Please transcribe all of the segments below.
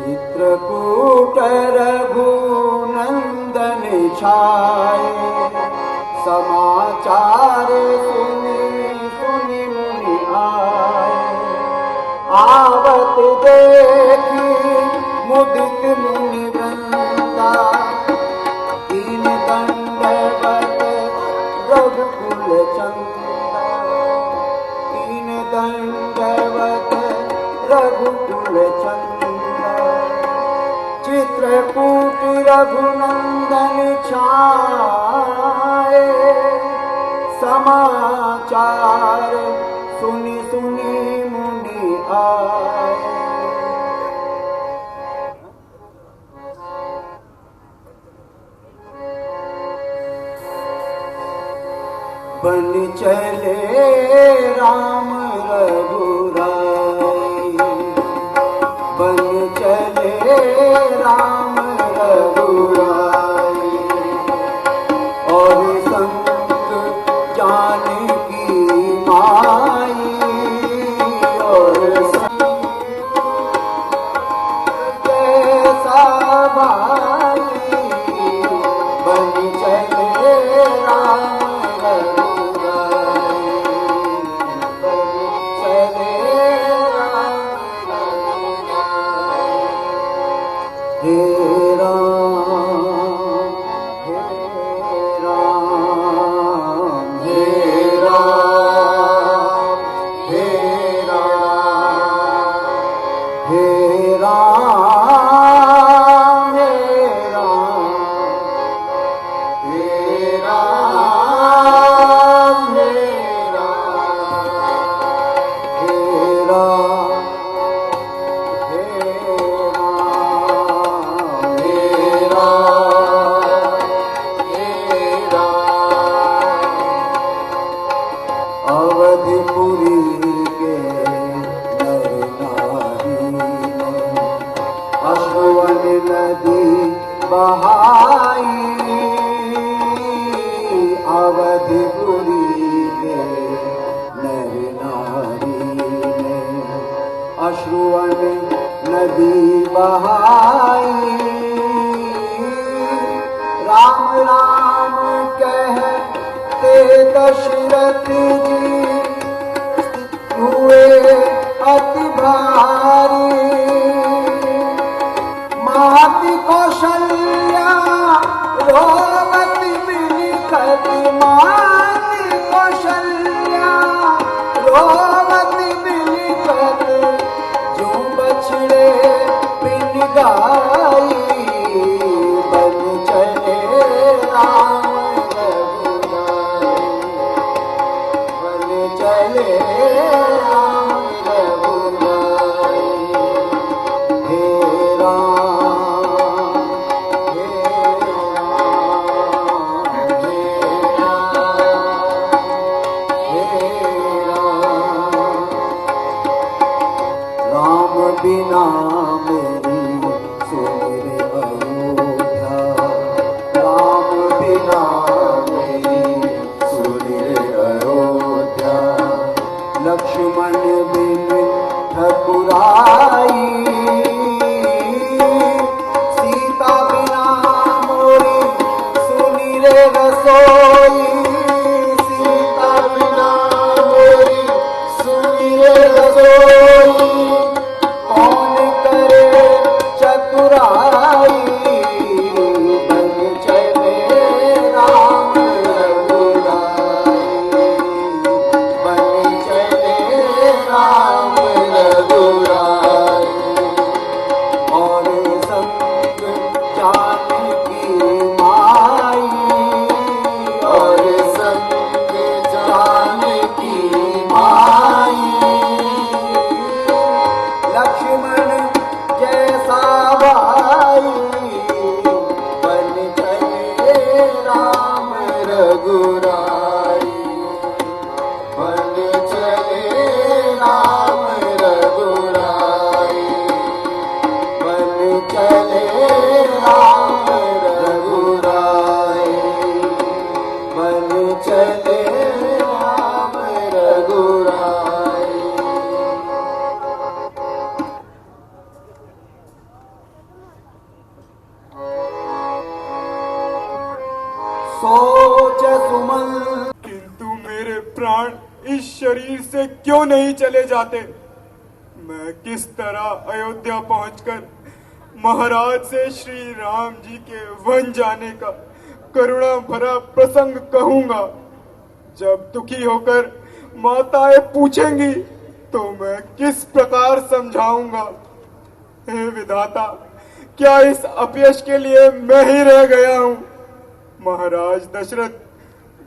चित्रकूट रघुनंदन छाये, समाचार सुनि सुनि मुनि आए। आवत देखी मुदित मुनि वृंदा, दीन दंडवत रघुकुल चंदा। दीन दंडवत रघुकुल चंदा, चित्रकूट रघुनंदन छाये। समाचार सुनि सुनि मुनि आए। बन चले राम रघुराई, बन चले राम रघुराई। और संग जानकी माई, और संग कैसा भाई। बन चले राम अवधपुरी के नर नारी ने अश्रुवन नदी बहाई। अवधपुरी के नर नारी ने अश्रुवन नदी बहाई। राम राम कहते दशरथ जी हुए अति भारी। माति कौशल्या रोवत बिलखत, माति कौशल्या रोवत बिलखत। जो बछड़े बिन गाई, बन चले राम रघुराई। बन चले राम रघुराई। हे राम, हे राम, हे राम, हे राम। राम बिना मेरी सुमिर अयोध्या, राम बिना मेरी सुमिर अयोध्या। लक्ष्मण बिन ठकुराई, सीता बिना मोरी सुमिर रसोई। सीता बिना मोरी सुमिर रसोई। कौन करे से क्यों नहीं चले जाते? मैं किस तरह अयोध्या पहुंचकर महाराज से श्री राम जी के वन जाने का करुणा भरा प्रसंग कहूंगा? जब दुखी होकर माताएं पूछेंगी तो मैं किस प्रकार समझाऊंगा? हे विधाता, क्या इस अपयश के लिए मैं ही रह गया हूं? महाराज दशरथ,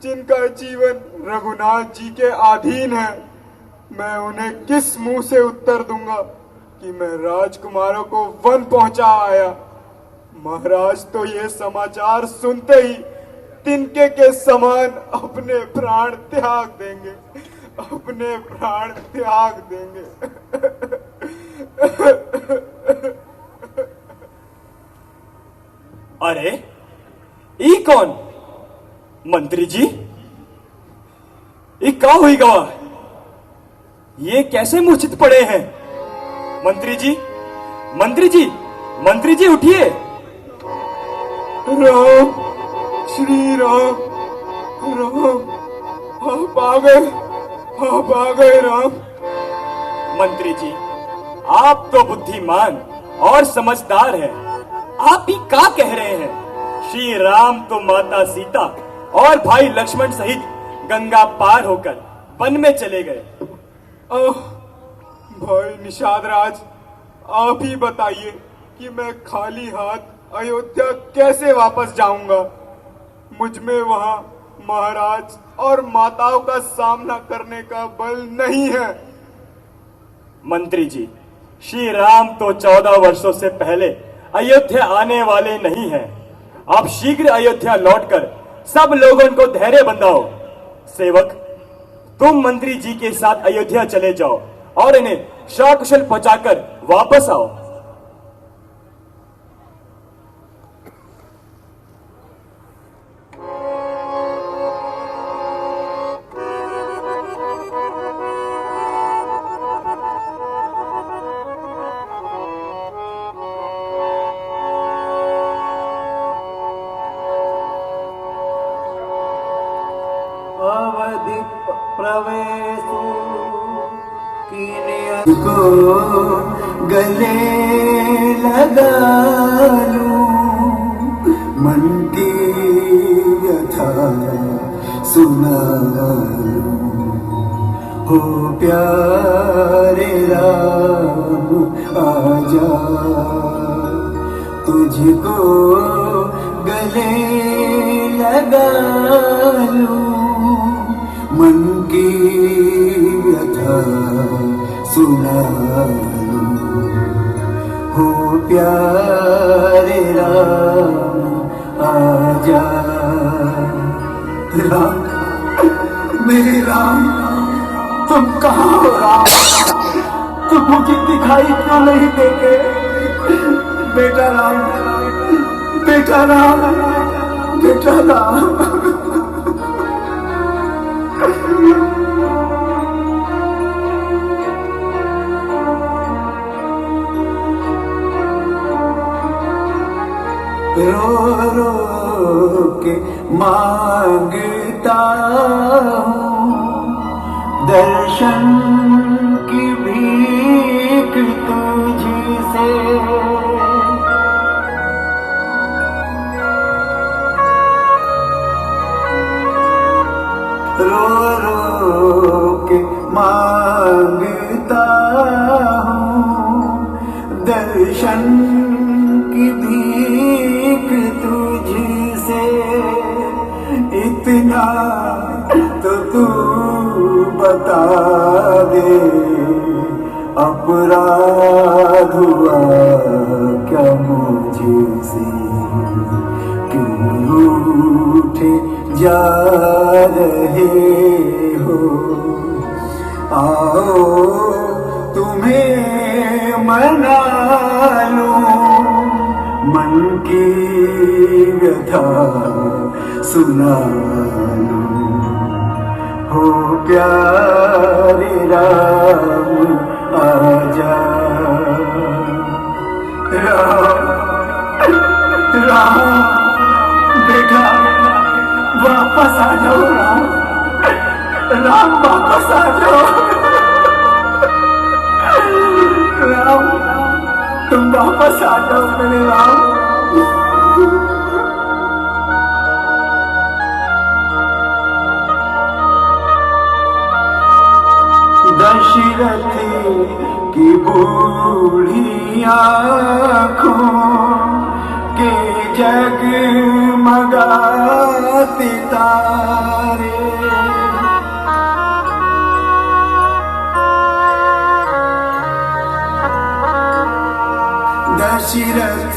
जिनका जीवन रघुनाथ जी के अधीन है, मैं उन्हें किस मुंह से उत्तर दूंगा कि मैं राजकुमारों को वन पहुंचा आया? महाराज तो ये समाचार सुनते ही तिनके के समान अपने प्राण त्याग देंगे, अपने प्राण त्याग देंगे। अरे ई कौन? मंत्री जी, ये क्या हुई गवा? ये कैसे मूर्छित पड़े हैं? मंत्री जी, मंत्री जी, मंत्री जी उठिए। राम, श्री राम, राम, आप आ गए, आप आ गए राम। मंत्री जी, आप तो बुद्धिमान और समझदार हैं। आप ही क्या कह रहे हैं? श्री राम तो माता सीता और भाई लक्ष्मण सहित गंगा पार होकर वन में चले गए। भाई निषाद राज, आप ही बताइए कि मैं खाली हाथ अयोध्या कैसे वापस जाऊंगा? मुझ में वहां महाराज और माताओं का सामना करने का बल नहीं है। मंत्री जी, श्री राम तो 14 वर्षों से पहले अयोध्या आने वाले नहीं हैं। आप शीघ्र अयोध्या लौटकर सब लोगों को धैर्य बंधाओ। सेवक, तुम मंत्री जी के साथ अयोध्या चले जाओ और इन्हें सकुशल पहुंचाकर वापस आओ। अवधि प्रवेशु कीने को गले लगा लूं, मन की व्यथा सुना लूं। हो प्यारे राम आजा, तुझको गले लगा लूं, मन की व्यथा सुना लूं। हो प्यारे राम आजा। राम, मेरे राम, तुम कहाँ हो राम? तुम मुझे दिखाई क्यों नहीं देते? बेटा राम, बेटा राम, बेटा राम। रो रो के मांगता हूँ दर्शन की भीख तुझसे। रो रो के मांगता हूँ दर्शन की भीख तुझसे। इतना तो तू बता दे, अपराध हुआ क्या मुझसे? क्यों रूठे जा रहे हो? आओ तुम्हें मना लूं, मन की व्यथा सुना लूं। हो प्यारे राम आजा। राम, राम, बेटा वापस आ जाओ राम, राम वापस आ जाओ। की बूढ़ी आँखों के जगमगाते तारे, दशरथ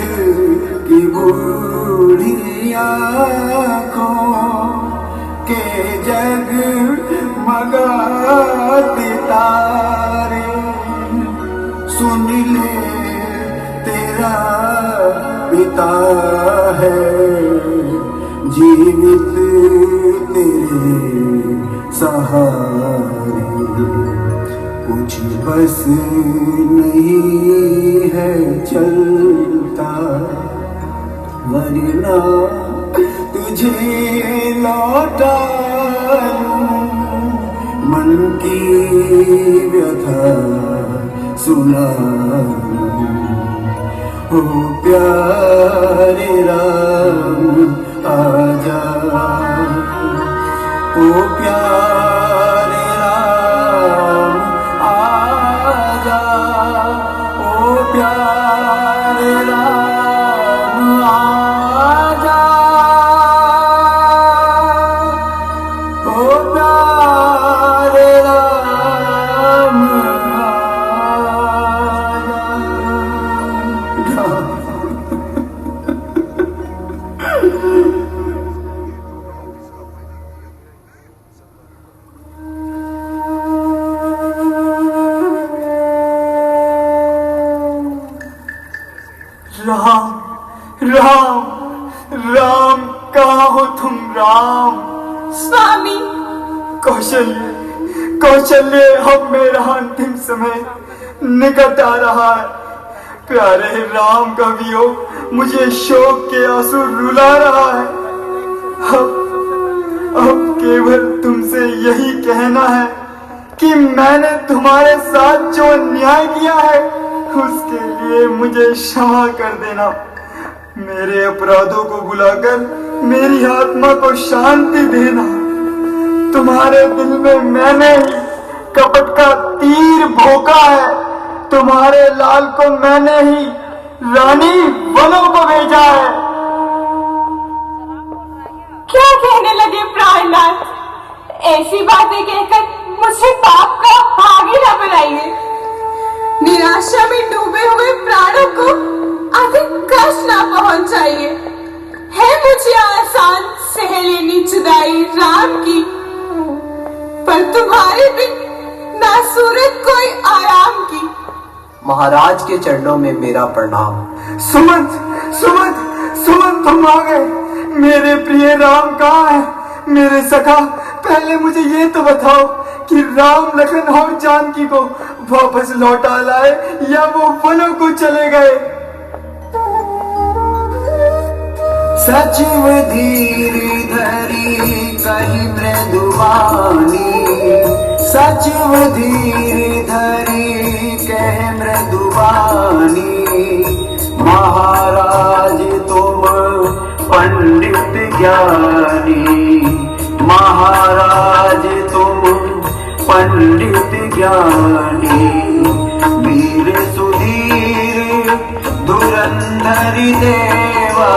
की बूढ़ी आँखों के जगमगाते तारे, सुन ले तेरा पिता है जीवित तेरे सहारे, कुछ बस नहीं है चलता, वरना तुझे लौटा लूं, मन की व्यथा सुना लूं। ओ प्यारे राम आजा, ओ प्यारे राम आजा, ओ प्यारे राम आजा, ओ प्यारे राम राम राम राम, कहाँ हो तुम राम? स्वामी, कौशल्य कौशल्य, अब मेरा अंतिम समय निकट आ रहा है। प्यारे राम का वियोग मुझे शोक के आंसू रुला रहा है। अब केवल तुमसे यही कहना है कि मैंने तुम्हारे साथ जो अन्याय किया है उसके लिए मुझे क्षमा कर देना। मेरे अपराधों को भुलाकर मेरी आत्मा को शांति देना। तुम्हारे दिल में मैंने ही कपट का तीर भोंका है। तुम्हारे लाल को मैंने ही रानी वनों को भेजा है। क्या कहने लगे प्राणनाथ? ऐसी बातें कहकर मुझे पाप का भागी न बनाइए। निराशा में डूबे हुए प्राणों को अधिक कष्ट न पहुंचाइए। है मुझे आसान सह लेनी जुदाई राम की, पर तुम्हारे बिन ना सूरत कोई आराम की। महाराज के चरणों में मेरा प्रणाम। सुमंत सुमंत सुमंत, तुम आ गए। मेरे प्रिय राम कहाँ है? मेरे सखा, पहले मुझे ये तो बताओ कि राम लखन और जानकी को वापस लौटा लाए या वो वनों को चले गए? सचिव धीर धरी कही मृदुवाणी, सचिव धीर धरी कह मृदुवाणी, महाराज तुम पंडित ज्ञानी, महाराज तुम पंडित ज्ञानी, वीर सुधीर धुरंधर देवा